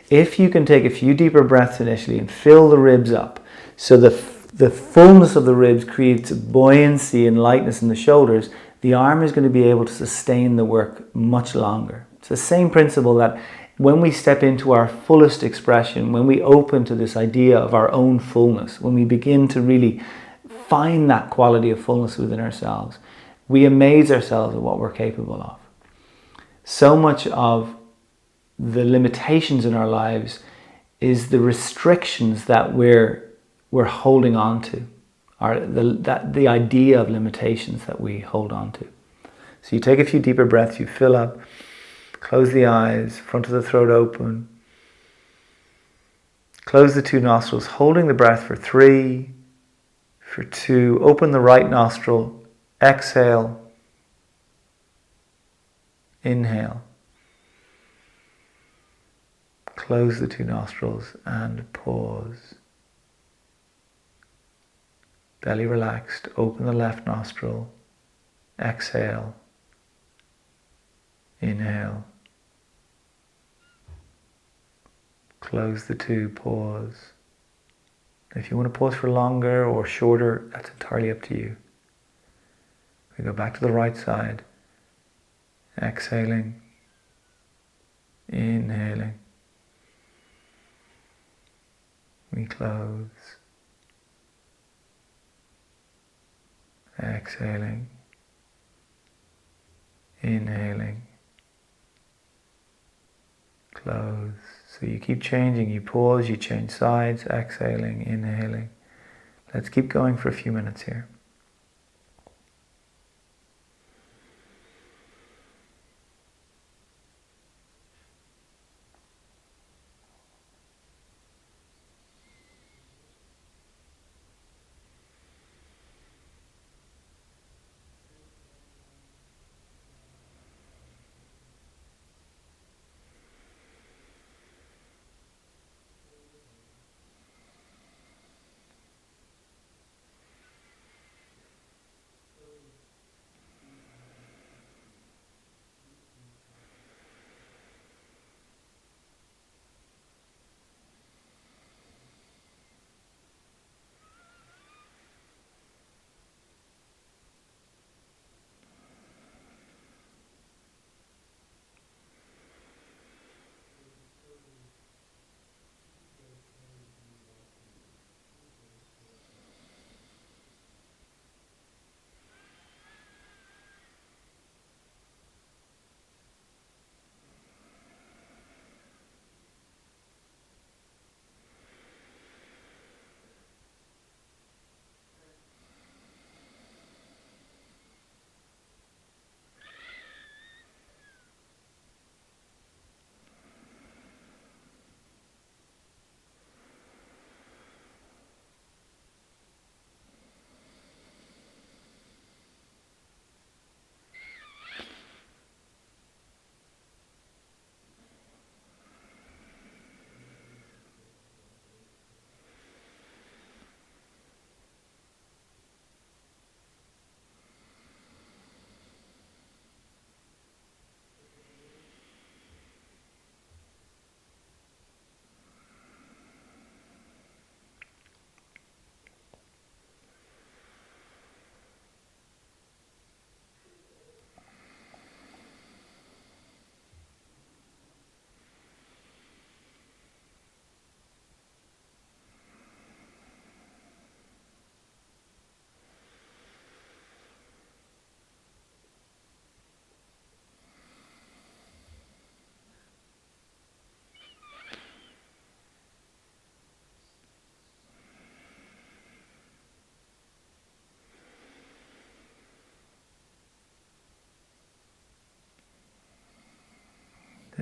If you can take a few deeper breaths initially and fill the ribs up, so the fullness of the ribs creates buoyancy and lightness in the shoulders, the arm is going to be able to sustain the work much longer. It's the same principle that when we step into our fullest expression, when we open to this idea of our own fullness, when we begin to really find that quality of fullness within ourselves, we amaze ourselves at what we're capable of. So much of the limitations in our lives is the restrictions that we're holding on to, or the idea of limitations that we hold on to. So you take a few deeper breaths, you fill up, close the eyes, front of the throat open. Close the two nostrils, holding the breath for 3, for 2. Open the right nostril, exhale, inhale. Close the two nostrils and pause. Belly relaxed, open the left nostril, exhale, inhale. Close the two, pause. If you want to pause for longer or shorter, that's entirely up to you. We go back to the right side, exhaling, inhaling. We close, exhaling, inhaling, close. So you keep changing, you pause, you change sides, exhaling, inhaling. Let's keep going for a few minutes here.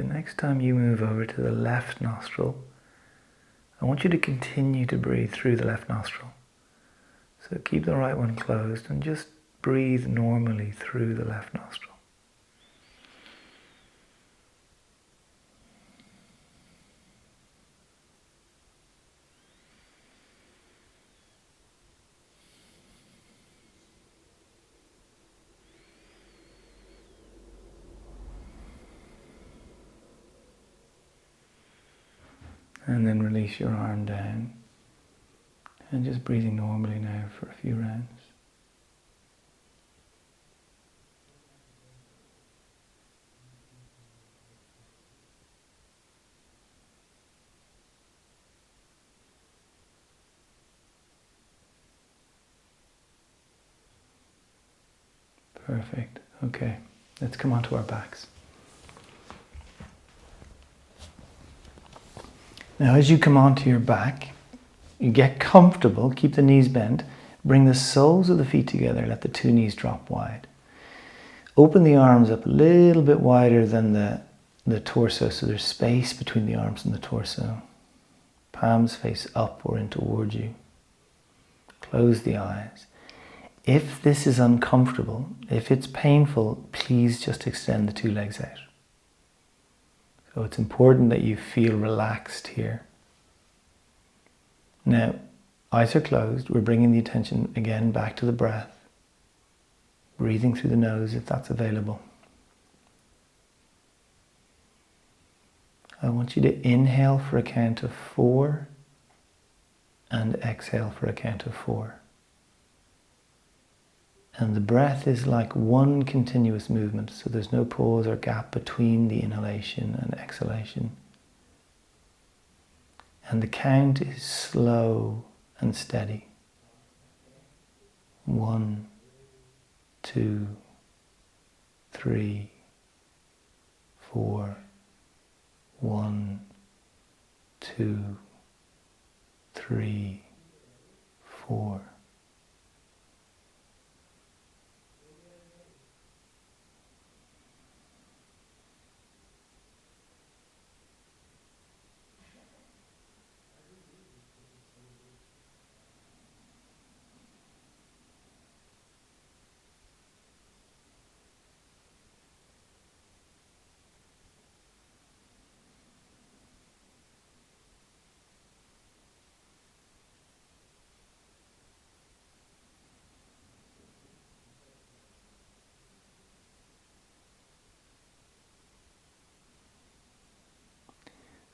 the next time you move over to the left nostril, I want you to continue to breathe through the left nostril. So keep the right one closed and just breathe normally through the left nostril. And then release your arm down. And just breathing normally now for a few rounds. Perfect. Okay, let's come onto our backs. Now as you come onto your back, you get comfortable, keep the knees bent, bring the soles of the feet together, let the two knees drop wide. Open the arms up a little bit wider than the torso, so there's space between the arms and the torso. Palms face up or in towards you. Close the eyes. If this is uncomfortable, if it's painful, please just extend the two legs out. So it's important that you feel relaxed here. Now, eyes are closed. We're bringing the attention again back to the breath. Breathing through the nose if that's available. I want you to inhale for a count of 4 and exhale for a count of 4. And the breath is like one continuous movement, so there's no pause or gap between the inhalation and exhalation. And the count is slow and steady. 1, 2, 3, 4. 1, 2, 3, 4.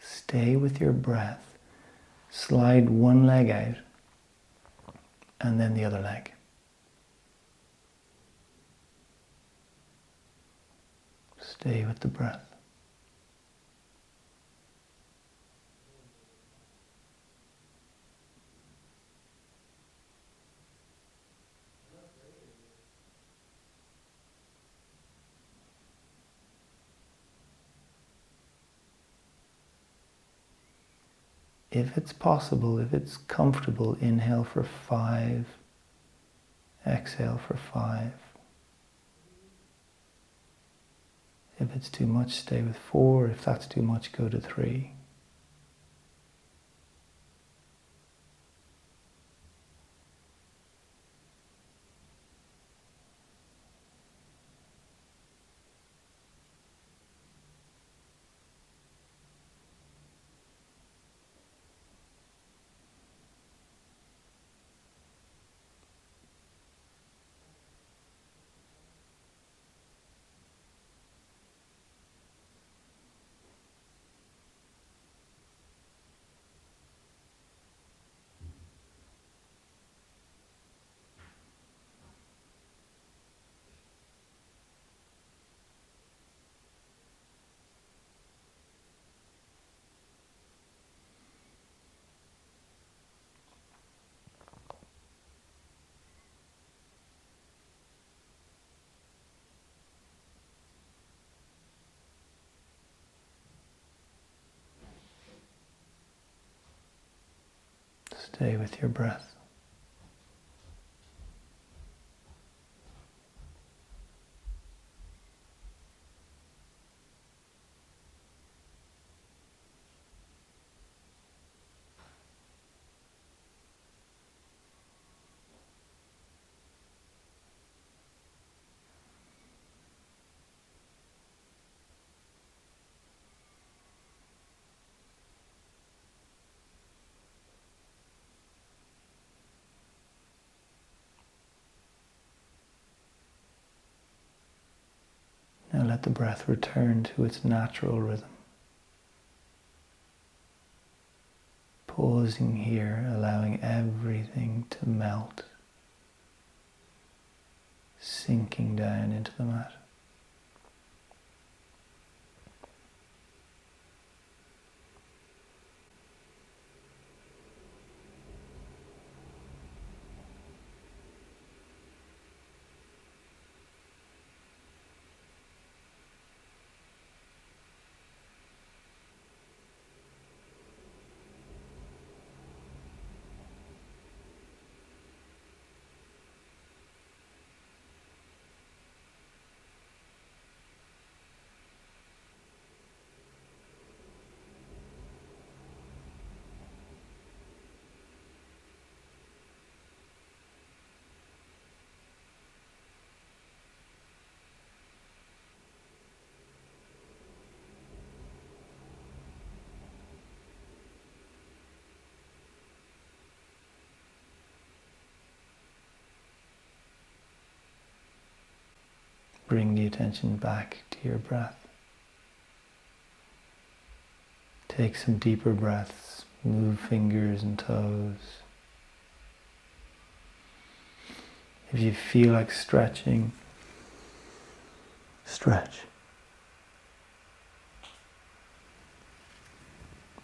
Stay with your breath. Slide one leg out and then the other leg. Stay with the breath. If it's possible, if it's comfortable, inhale for 5, exhale for 5. If it's too much, stay with 4. If that's too much, go to 3. Stay with your breath. Now let the breath return to its natural rhythm. Pausing here, allowing everything to melt, sinking down into the mat. Bring the attention back to your breath. Take some deeper breaths. Move fingers and toes. If you feel like stretching, stretch.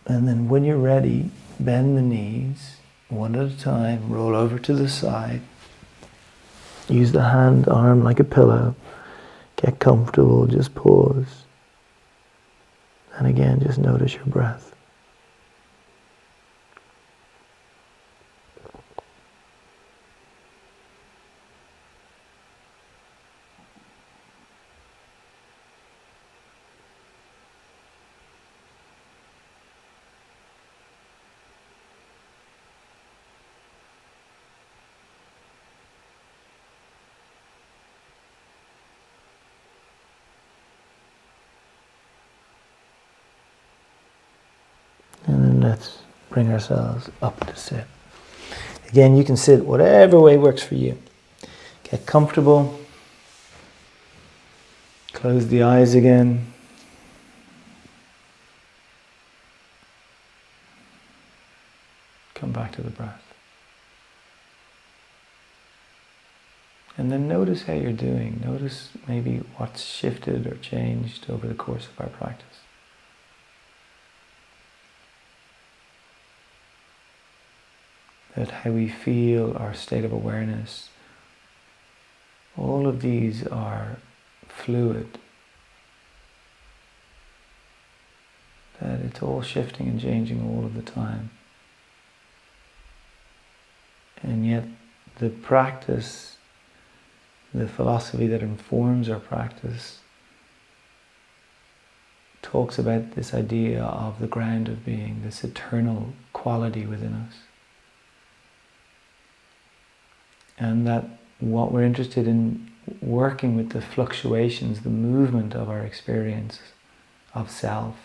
And then when you're ready, bend the knees one at a time, roll over to the side. Use the arm like a pillow. Get comfortable, just pause. And again, just notice your breath. And then let's bring ourselves up to sit. Again, you can sit whatever way works for you. Get comfortable. Close the eyes again. Come back to the breath. And then notice how you're doing. Notice maybe what's shifted or changed over the course of our practice. That how we feel, our state of awareness, all of these are fluid. That it's all shifting and changing all of the time. And yet the practice, the philosophy that informs our practice, talks about this idea of the ground of being, this eternal quality within us. And that what we're interested in working with the fluctuations, the movement of our experience of self,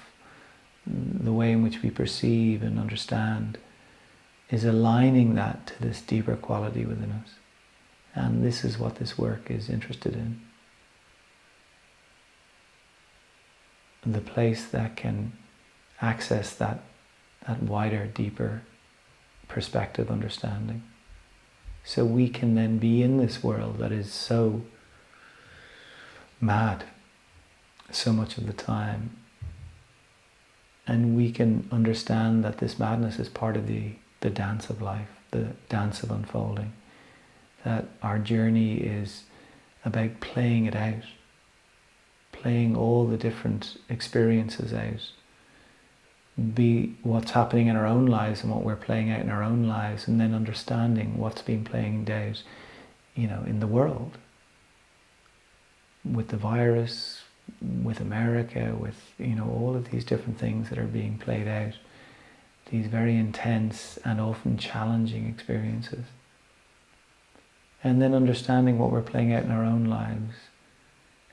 the way in which we perceive and understand, is aligning that to this deeper quality within us. And this is what this work is interested in. The place that can access that wider, deeper perspective understanding. So we can then be in this world that is so mad so much of the time. And we can understand that this madness is part of the dance of life, the dance of unfolding. That our journey is about playing it out, playing all the different experiences out. Be what's happening in our own lives and what we're playing out in our own lives, and then understanding what's being played out, in the world. With the virus, with America, with, all of these different things that are being played out. These very intense and often challenging experiences. And then understanding what we're playing out in our own lives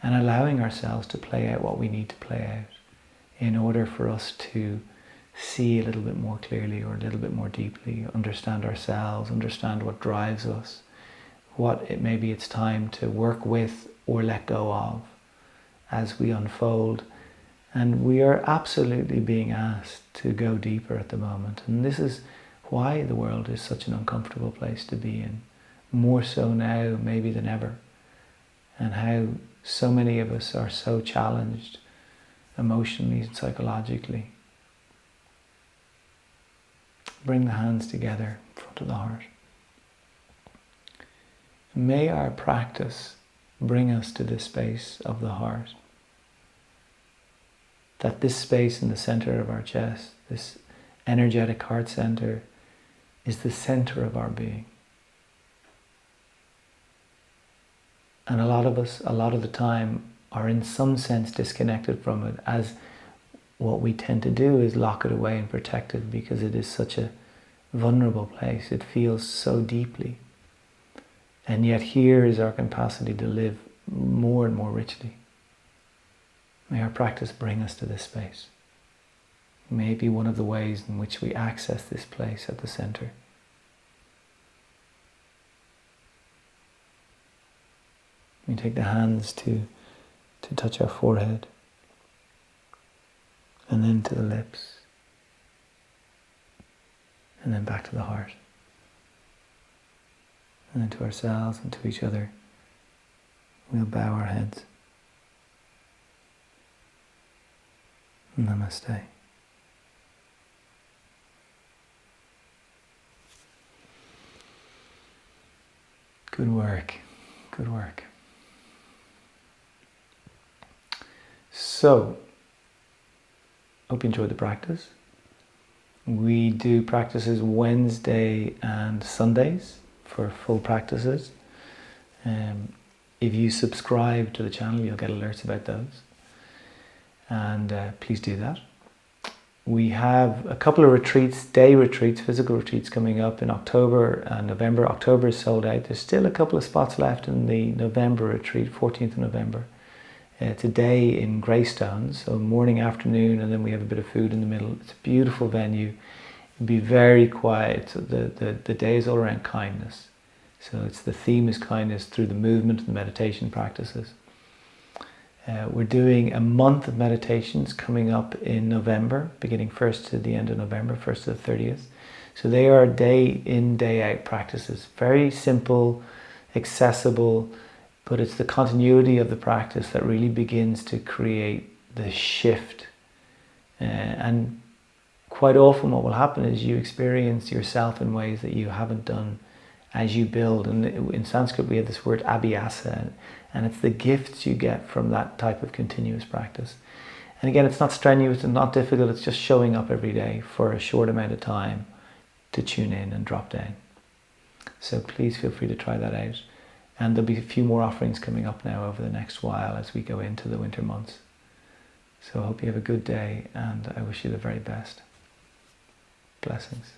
and allowing ourselves to play out what we need to play out in order for us to see a little bit more clearly or a little bit more deeply, understand ourselves, understand what drives us, what maybe it's time to work with or let go of, as we unfold. And we are absolutely being asked to go deeper at the moment. And this is why the world is such an uncomfortable place to be in. More so now maybe than ever. And how so many of us are so challenged emotionally and psychologically. Bring the hands together in front of the heart. May our practice bring us to this space of the heart. That this space in the center of our chest, this energetic heart center, is the center of our being. And a lot of us, a lot of the time, are in some sense disconnected from it, as what we tend to do is lock it away and protect it because it is such a vulnerable place. It feels so deeply. And yet here is our capacity to live more and more richly. May our practice bring us to this space. May it be one of the ways in which we access this place at the center. We take the hands to touch our forehead, and then to the lips, and then back to the heart, and then to ourselves and to each other. We'll bow our heads. Namaste. Good work. Good work. So, hope you enjoyed the practice. We do practices Wednesday and Sundays for full practices. If you subscribe to the channel, you'll get alerts about those. And please do that. We have a couple of retreats, day retreats, physical retreats coming up in October and November. October is sold out. There's still a couple of spots left in the November retreat, 14th of November. It's a day in Greystone, so morning, afternoon, and then we have a bit of food in the middle. It's a beautiful venue. It'll be very quiet. So the day is all around kindness. So the theme is kindness through the movement and the meditation practices. We're doing a month of meditations coming up in November, beginning 1st to the end of November, 1st to the 30th. So they are day in, day out practices. Very simple, accessible, but it's the continuity of the practice that really begins to create the shift. And quite often what will happen is you experience yourself in ways that you haven't done as you build. And in Sanskrit we have this word abhyasa, and it's the gifts you get from that type of continuous practice. And again, it's not strenuous and not difficult, it's just showing up every day for a short amount of time to tune in and drop down. So please feel free to try that out. And there'll be a few more offerings coming up now over the next while as we go into the winter months. So I hope you have a good day, and I wish you the very best. Blessings.